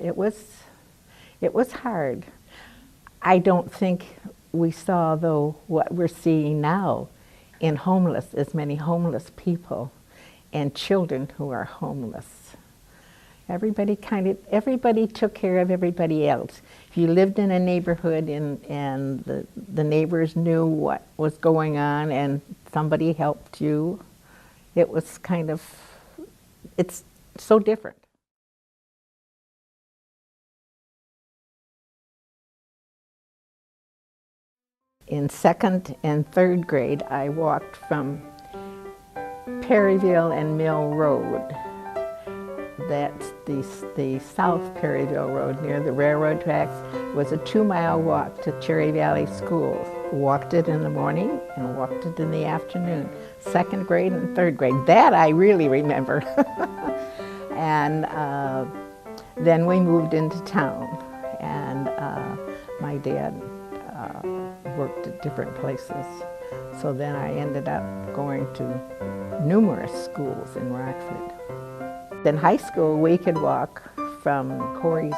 it was hard. I don't think we saw, though, what we're seeing now in as many homeless people and children who are homeless. Everybody took care of everybody else. If you lived in a neighborhood and the neighbors knew what was going on and somebody helped you, it was it's so different. In second and third grade, I walked from Perryville and Mill Road. That's the South Perryville Road near the railroad tracks. It was a 2-mile walk to Cherry Valley School. Walked it in the morning and walked it in the afternoon. Second grade and third grade. That I really remember. And then we moved into town, and my dad worked at different places. So then I ended up going to numerous schools in Rockford. In high school, we could walk from Corey's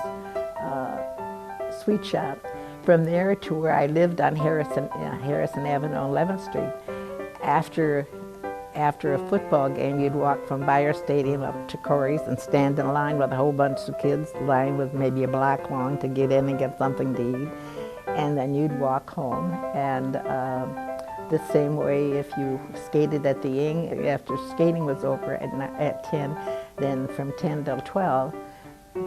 sweet shop, from there to where I lived on Harrison Avenue on 11th Street. After a football game, you'd walk from Bayer Stadium up to Corey's and stand in line with a whole bunch of kids. The line was maybe a block long to get in and get something to eat. And then you'd walk home. And the same way if you skated at the Ing, after skating was over at 10, then from 10 till 12,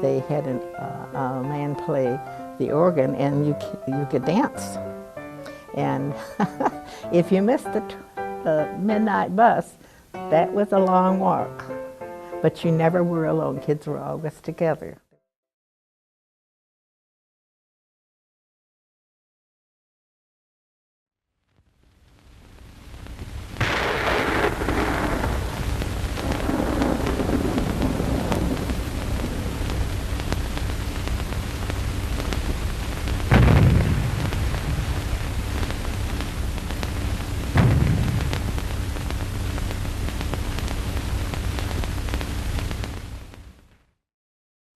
they had a man play the organ, and you could dance. And if you missed the midnight bus, that was a long walk. But you never were alone. Kids were always together.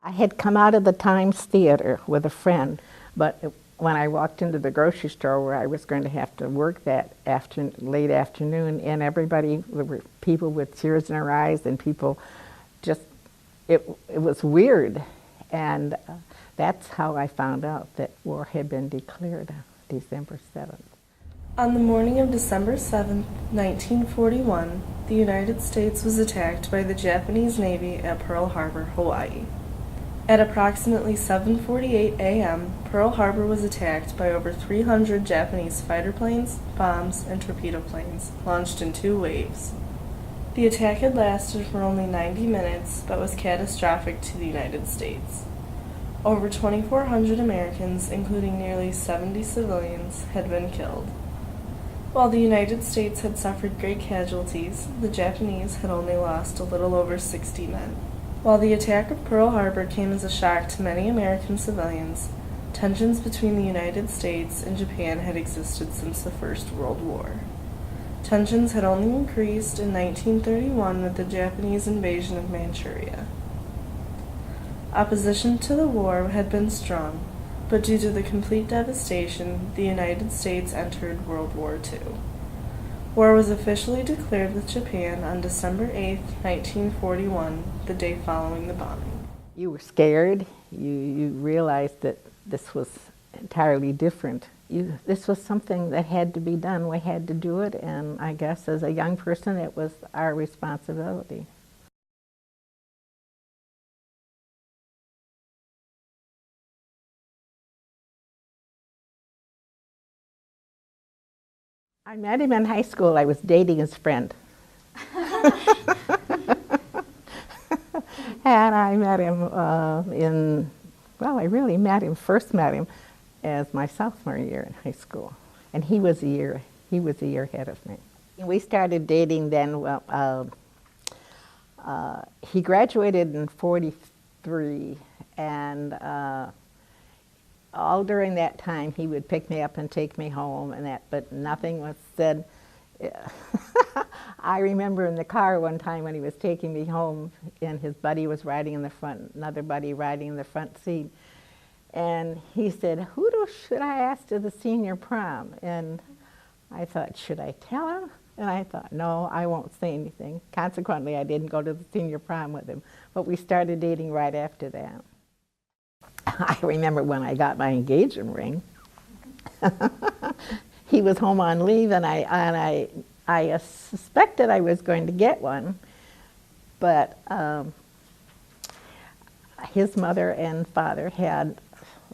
I had come out of the Times Theater with a friend, but when I walked into the grocery store where I was going to have to work that late afternoon, and there were people with tears in their eyes, and people it was weird. And that's how I found out that war had been declared December 7th. On the morning of December 7, 1941, the United States was attacked by the Japanese Navy at Pearl Harbor, Hawaii. At approximately 7:48 a.m., Pearl Harbor was attacked by over 300 Japanese fighter planes, bombs, and torpedo planes, launched in 2 waves. The attack had lasted for only 90 minutes, but was catastrophic to the United States. Over 2,400 Americans, including nearly 70 civilians, had been killed. While the United States had suffered great casualties, the Japanese had only lost a little over 60 men. While the attack of Pearl Harbor came as a shock to many American civilians, tensions between the United States and Japan had existed since the First World War. Tensions had only increased in 1931 with the Japanese invasion of Manchuria. Opposition to the war had been strong, but due to the complete devastation, the United States entered World War II. War was officially declared with Japan on December 8, 1941, the day following the bombing. You were scared. You realized that this was entirely different. This was something that had to be done. We had to do it, and I guess as a young person, it was our responsibility. I met him in high school. I was dating his friend. And I met him I first met him as my sophomore year in high school. And he was a year ahead of me. We started dating then, he graduated in '43, and all during that time he would pick me up and take me home and that, but nothing was said Yeah. I remember in the car one time when he was taking me home, and his buddy was riding in the front, another buddy riding in the front seat, and he said, should I ask to the senior prom? And I thought, should I tell him? And I thought, no, I won't say anything. Consequently, I didn't go to the senior prom with him, but we started dating right after that. I remember when I got my engagement ring. He was home on leave, and I suspected I was going to get one, but his mother and father had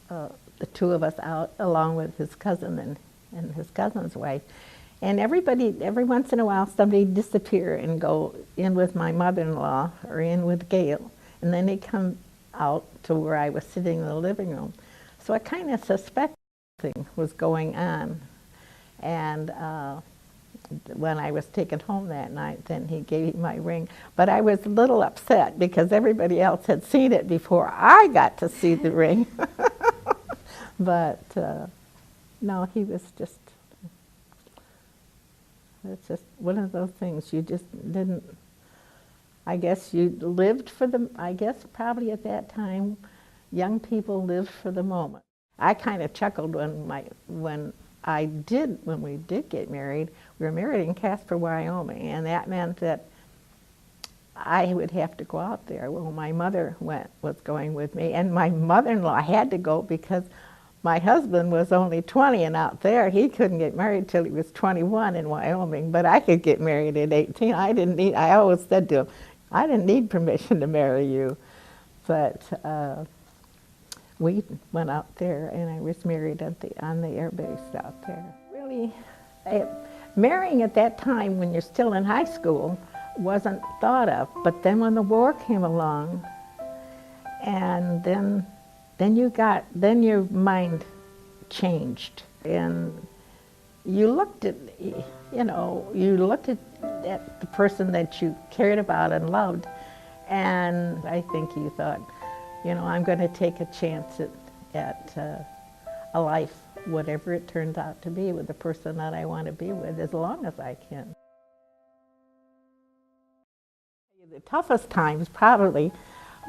the two of us out, along with his cousin and his cousin's wife. And every once in a while, somebody would disappear and go in with my mother-in-law or in with Gail, and then they'd come out to where I was sitting in the living room. So I kind of suspected something was going on. And when I was taken home that night, then he gave me my ring. But I was a little upset because everybody else had seen it before I got to see the ring. But no, he was just, it's just one of those things. You just didn't, I guess you lived for the, I guess probably at that time, young people lived for the moment. I kind of chuckled when we did get married. We were married in Casper, Wyoming, and that meant that I would have to go out there. Well, my mother was going with me, and my mother-in-law had to go because my husband was only 20, and out there he couldn't get married till he was 21 in Wyoming, but I could get married at 18. I always said to him, I didn't need permission to marry you. But we went out there, and I was married on the air base out there. Really, marrying at that time when you're still in high school wasn't thought of. But then when the war came along, and then your mind changed, and you looked at the person that you cared about and loved, and I think you thought, I'm going to take a chance at a life, whatever it turns out to be, with the person that I want to be with as long as I can. The toughest times probably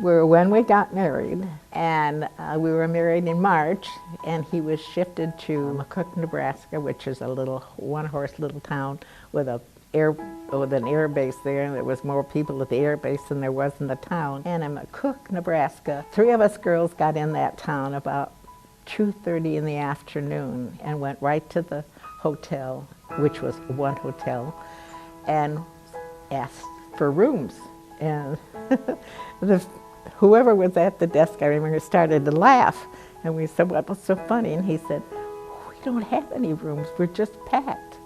were when we got married, and we were married in March, and he was shifted to McCook, Nebraska, which is a little one-horse little town with an air base there, and there was more people at the air base than there was in the town. And in McCook, Nebraska, 3 of us girls got in that town about 2:30 in the afternoon and went right to the hotel, which was one hotel, and asked for rooms. And whoever was at the desk, I remember, started to laugh, and we said, what was so funny? And he said, we don't have any rooms, we're just packed.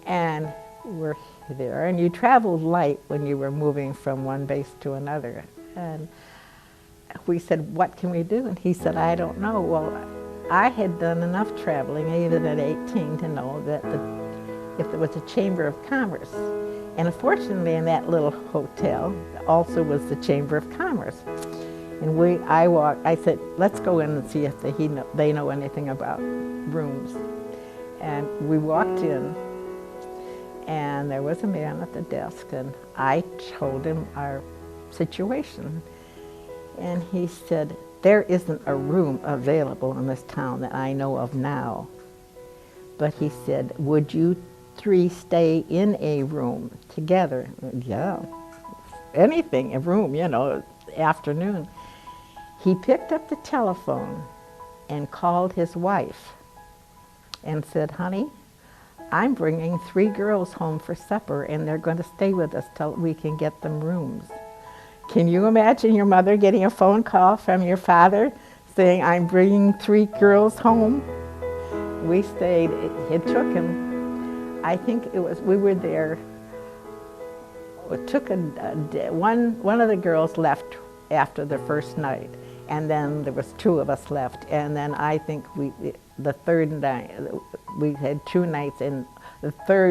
And we're there, and you traveled light when you were moving from one base to another. And we said, what can we do? And he said, I don't know. Well, I had done enough traveling, even at 18, to know that if there was a Chamber of Commerce, and unfortunately in that little hotel also was the Chamber of Commerce. And I said, let's go in and see if they know anything about rooms. And we walked in, and there was a man at the desk, and I told him our situation. And he said, there isn't a room available in this town that I know of now. But he said, would you 3 stay in a room together? Yeah, anything, a room, afternoon. He picked up the telephone and called his wife and said, honey, I'm bringing 3 girls home for supper, and they're going to stay with us till we can get them rooms. Can you imagine your mother getting a phone call from your father saying, I'm bringing 3 girls home? We stayed. It took him, I think we were there. It took one of the girls left after the first night, and then there was 2 of us left, and then I think the third night, we had 2 nights, and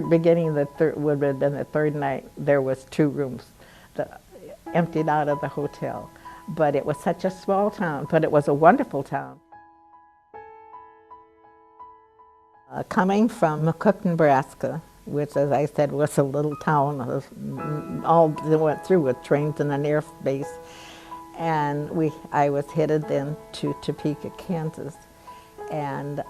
beginning of the third would have been the third night, there was 2 rooms emptied out of the hotel. But it was such a small town, but it was a wonderful town. Coming from McCook, Nebraska, which, as I said, was a little town. All they went through with trains and an air base. And I was headed then to Topeka, Kansas, and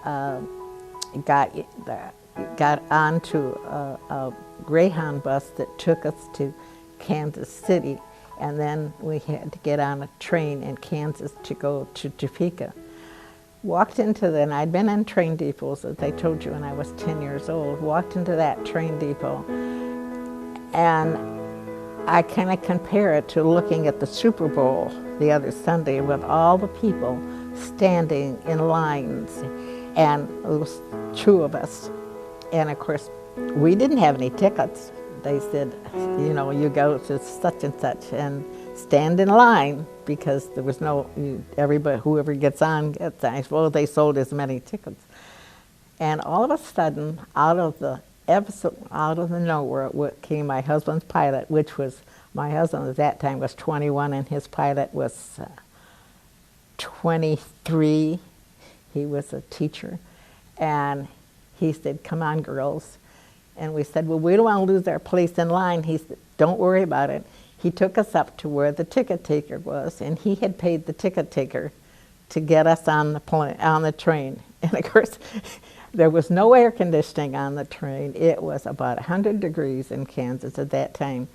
got onto a Greyhound bus that took us to Kansas City, and then we had to get on a train in Kansas to go to Topeka. Walked into and I'd been in train depots, as I told you, when I was 10 years old. Walked into that train depot, and I kind of compare it to looking at the Super Bowl the other Sunday with all the people standing in lines, and it was two of us. And of course, we didn't have any tickets. They said, you know, you go to such and such and stand in line, because there was no, everybody, whoever gets on gets on. Well, they sold as many tickets. And all of a sudden, out of the nowhere came my husband's pilot, which was, my husband at that time was 21 and his pilot was 23. He was a teacher. And he said, "Come on, girls." And we said, "Well, we don't want to lose our place in line." He said, "Don't worry about it." He took us up to where the ticket taker was, and he had paid the ticket taker to get us on the train. And of course, there was no air conditioning on the train. It was about 100 degrees in Kansas at that time.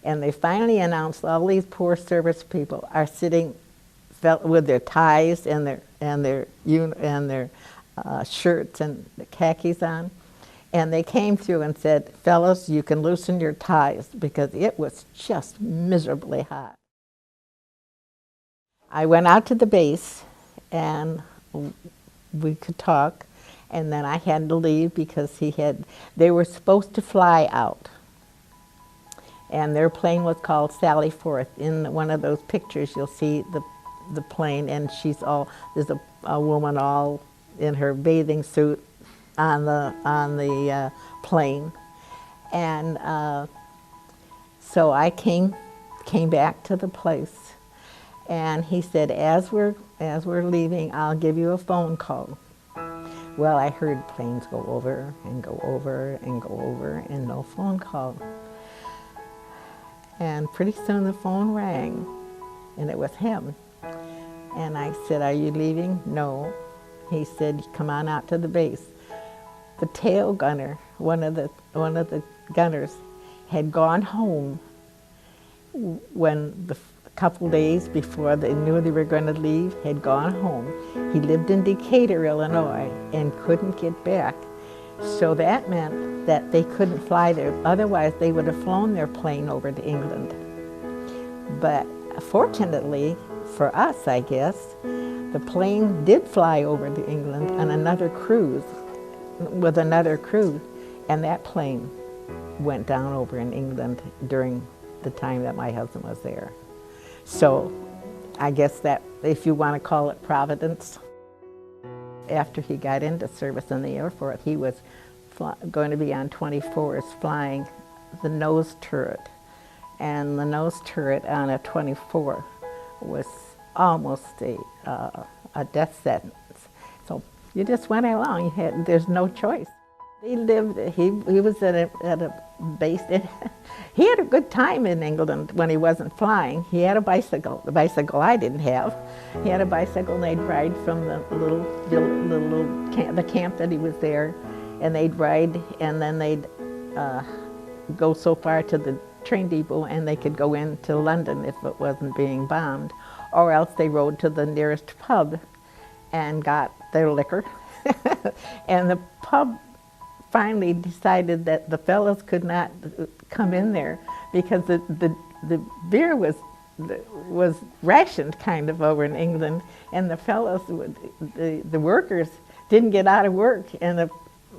And they finally announced all these poor service people are sitting with their ties and their shirts and the khakis on. And they came through and said, "Fellas, you can loosen your ties," because it was just miserably hot. I went out to the base and we could talk, and then I had to leave because they were supposed to fly out. And their plane was called Sally Forth. In one of those pictures you'll see the plane, and there's a woman all in her bathing suit on the plane. And so I came back to the place, and he said, as we're leaving, I'll give you a phone call. Well, I heard planes go over and go over and go over, and no phone call. And pretty soon the phone rang, and it was him. And I said, "Are you leaving?" "No." He said, "Come on out to the base." The tail gunner, one of the gunners, had gone home when a couple days before they knew they were going to leave, had gone home. He lived in Decatur, Illinois, and couldn't get back. So that meant that they couldn't fly there. Otherwise, they would have flown their plane over to England. But fortunately for us, I guess, the plane did fly over to England on another cruise, with another crew, and that plane went down over in England during the time that my husband was there. So I guess that, if you want to call it providence. After he got into service in the Air Force, he was going to be on 24s flying the nose turret. And the nose turret on a 24 was almost a death sentence. So you just went along. There's no choice. He was at a base. He had a good time in England when he wasn't flying. He had a bicycle, the bicycle I didn't have. He had a bicycle, and they'd ride from the camp that he was there, and they'd ride, and then they'd go so far to the train depot, and they could go into London if it wasn't being bombed, or else they rode to the nearest pub and got their liquor. And the pub finally decided that the fellows could not come in there because the beer was rationed kind of over in England, and the fellows, the workers didn't get out of work, and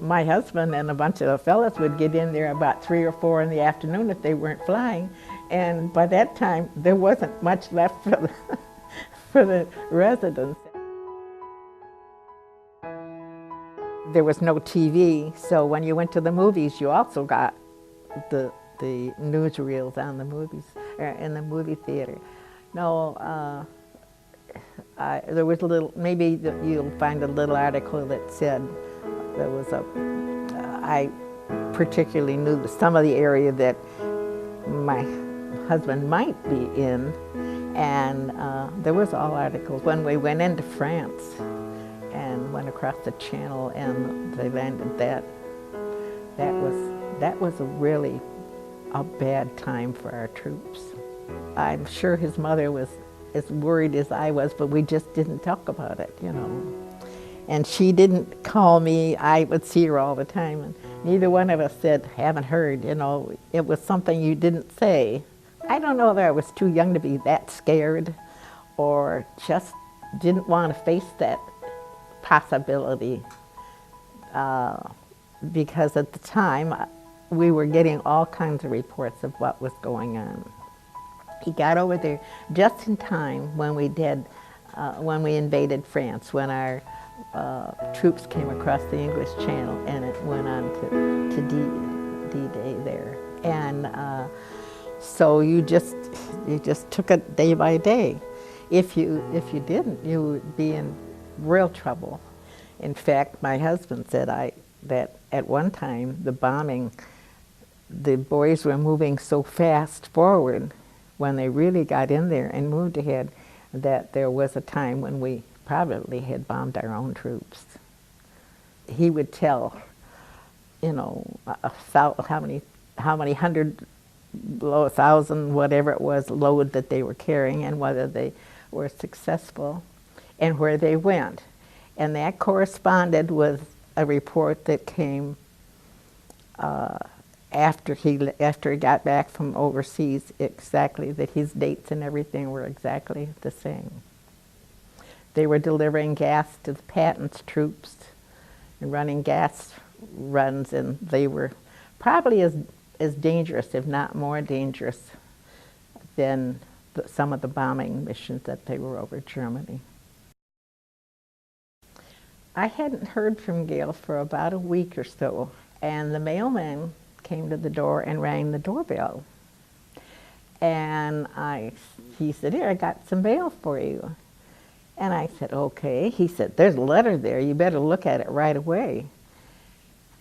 my husband and a bunch of the fellows would get in there about 3 or 4 in the afternoon if they weren't flying, and by that time there wasn't much left for the residents. There was no TV, so when you went to the movies, you also got the newsreels on the movies, or in the movie theater. No, there was a little, maybe you'll find a little article that said there was particularly knew some of the area that my husband might be in, and there was all articles. When we went into France and went across the channel and they landed, that was really a bad time for our troops. I'm sure his mother was as worried as I was, but we just didn't talk about it, you know. And she didn't call me. I would see her all the time, and neither one of us said, haven't heard, you know. It was something you didn't say. I don't know whether I was too young to be that scared or just didn't want to face that possibility, because at the time we were getting all kinds of reports of what was going on. He got over there just in time when we invaded France, when our troops came across the English Channel, and it went on to D-Day there. And so you just took it day by day. If you didn't, you would be in real trouble. In fact, my husband said that at one time the bombing, the boys were moving so fast forward when they really got in there and moved ahead, that there was a time when we probably had bombed our own troops. He would tell, you know, how many hundred, 1,000, whatever it was, load that they were carrying, and whether they were successful, and where they went. And that corresponded with a report that came after he got back from overseas, exactly, that his dates and everything were exactly the same. They were delivering gas to the Patton's troops and running gas runs, and they were probably as dangerous, if not more dangerous, than some of the bombing missions that they were over Germany. I hadn't heard from Gail for about a week or so, and the mailman came to the door and rang the doorbell. And he said, "Here, I got some mail for you." And I said, "Okay." He said, "There's a letter there. You better look at it right away."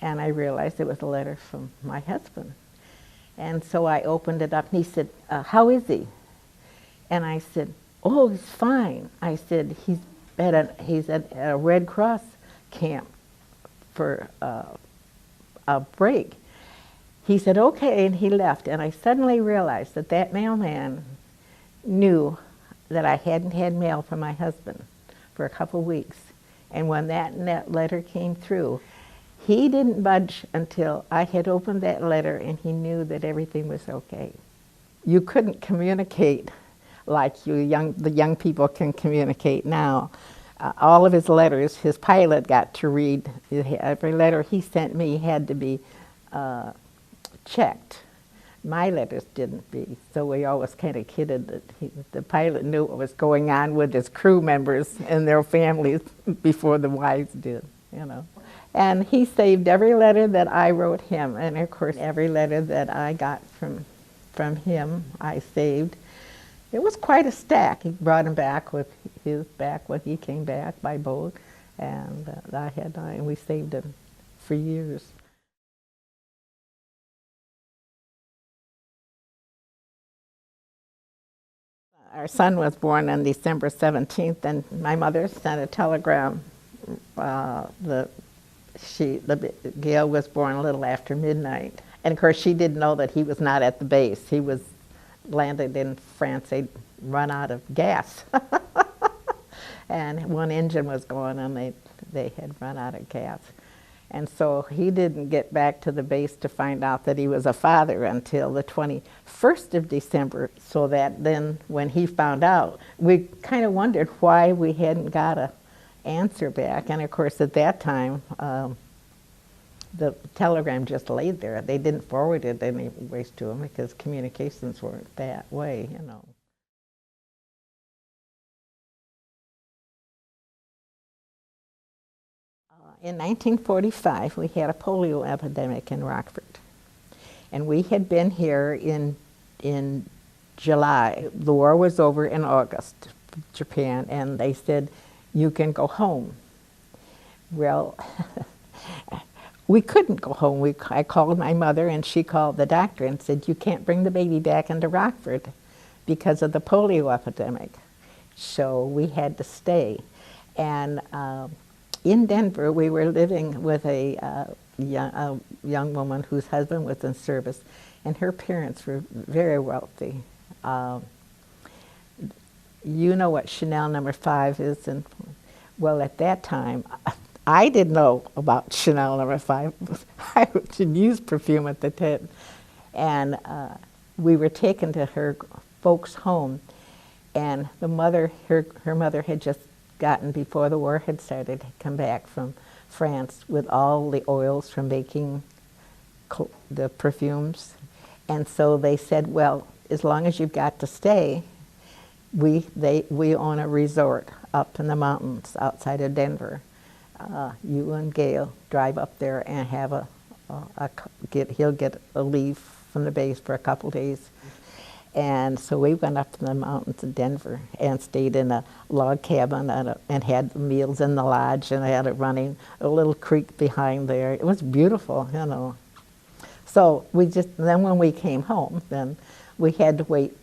And I realized it was a letter from my husband. And so I opened it up, and he said, "How is he?" And I said, "Oh, he's fine." I said, he's at a Red Cross camp for a break." He said, "Okay," and he left. And I suddenly realized that that mailman knew that I hadn't had mail from my husband for a couple weeks. And when that letter came through, he didn't budge until I had opened that letter and he knew that everything was okay. You couldn't communicate like the young people can communicate now. All of his letters, his pilot got to read. Every letter he sent me had to be checked. My letters didn't be, so we always kind of kidded that the pilot knew what was going on with his crew members and their families before the wives did, you know. And he saved every letter that I wrote him, and of course every letter that I got from him I saved. It was quite a stack. He brought him back with his back when he came back by boat, and and we saved him for years. Our son was born on December 17th, and my mother sent a telegram. Gail was born a little after midnight. And of course, she didn't know that he was not at the base. He was landed in France. They'd run out of gas. And one engine was going, and they had run out of gas. And so he didn't get back to the base to find out that he was a father until the 21st of December, so that then when he found out, we kind of wondered why we hadn't got an answer back. And of course at that time, the telegram just laid there. They didn't forward it anyways to him because communications weren't that way, you know. In 1945, we had a polio epidemic in Rockford. And we had been here in July. The war was over in August, Japan, and they said, "You can go home." Well, we couldn't go home. I called my mother, and she called the doctor and said, you can't bring the baby back into Rockford because of the polio epidemic. So we had to stay. And in Denver, we were living with a young woman whose husband was in service, and her parents were very wealthy. You know what Chanel No. 5 is, and well, at that time, I didn't know about Chanel No. 5. I didn't use perfume at the time, and we were taken to her folks' home, and the mother, her mother had just gotten, before the war had started, come back from France with all the oils from making the perfumes, and so they said, well, as long as you've got to stay, we own a resort up in the mountains outside of Denver. You and Gail drive up there and have he'll get a leave from the base for a couple days. And so we went up to the mountains of Denver and stayed in a log cabin and had meals in the lodge, and I had it running a little creek behind there. It was beautiful, you know. So then when we came home, then we had to wait.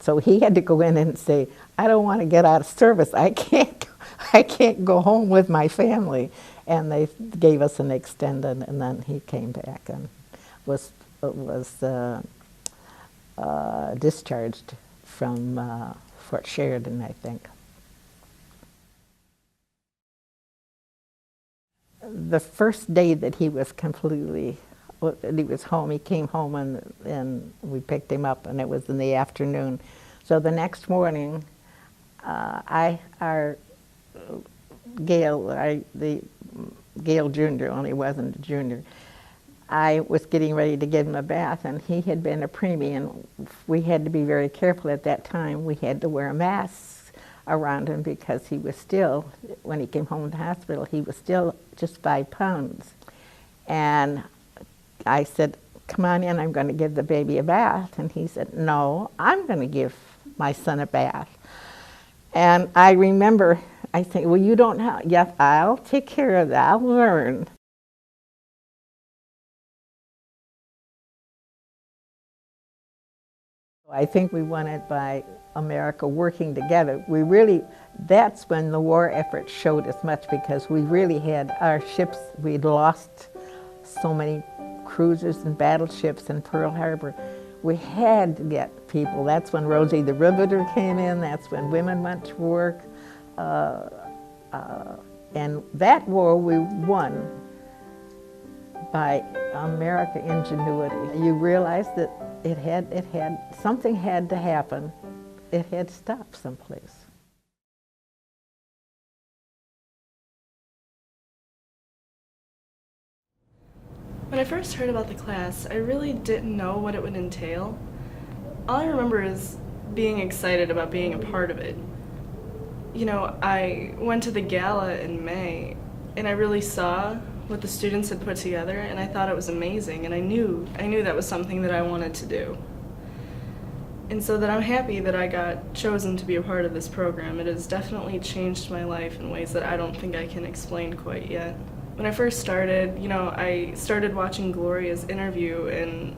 So he had to go in and say, I don't want to get out of service. I can't go home with my family. And they gave us an extended, and then he came back and was discharged from Fort Sheridan, I think. The first day that he was home, he came home and we picked him up, and it was in the afternoon. So the next morning, Gail Jr., only wasn't a junior, I was getting ready to give him a bath, and he had been a preemie, and we had to be very careful at that time. We had to wear masks around him because he was still, when he came home from the hospital, he was still just 5 pounds. And I said, come on in, I'm going to give the baby a bath. And he said, no, I'm going to give my son a bath. And I remember, I think, well, you don't have, yes, I'll take care of that, I'll learn. I think we won it by America working together. That's when the war effort showed as much, because we really had our ships, we'd lost so many cruisers and battleships in Pearl Harbor. We had to get people. That's when Rosie the Riveter came in, that's when women went to work. And that war we won by American ingenuity. You realize that something had to happen. It had to stop someplace. When I first heard about the class, I really didn't know what it would entail. All I remember is being excited about being a part of it. You know, I went to the gala in May, and I really saw what the students had put together, and I thought it was amazing, and I knew that was something that I wanted to do. And so that I'm happy that I got chosen to be a part of this program. It has definitely changed my life in ways that I don't think I can explain quite yet. When I first started, you know, I started watching Gloria's interview, and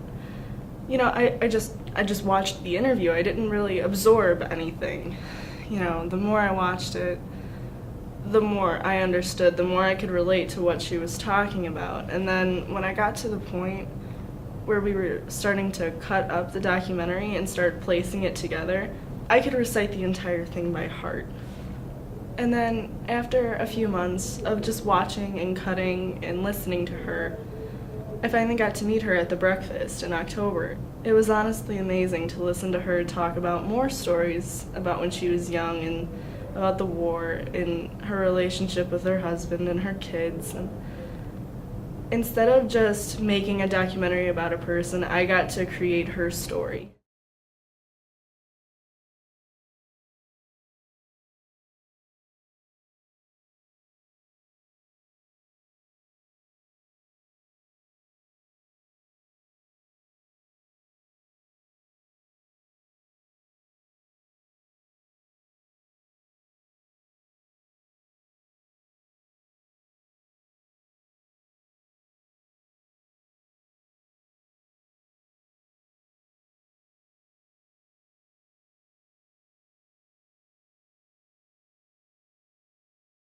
you know, I just watched the interview. I didn't really absorb anything. You know, the more I watched it, the more I understood, the more I could relate to what she was talking about. And then when I got to the point where we were starting to cut up the documentary and start placing it together, I could recite the entire thing by heart. And then after a few months of just watching and cutting and listening to her, I finally got to meet her at the breakfast in October. It was honestly amazing to listen to her talk about more stories about when she was young and about the war and her relationship with her husband and her kids. And instead of just making a documentary about a person, I got to create her story.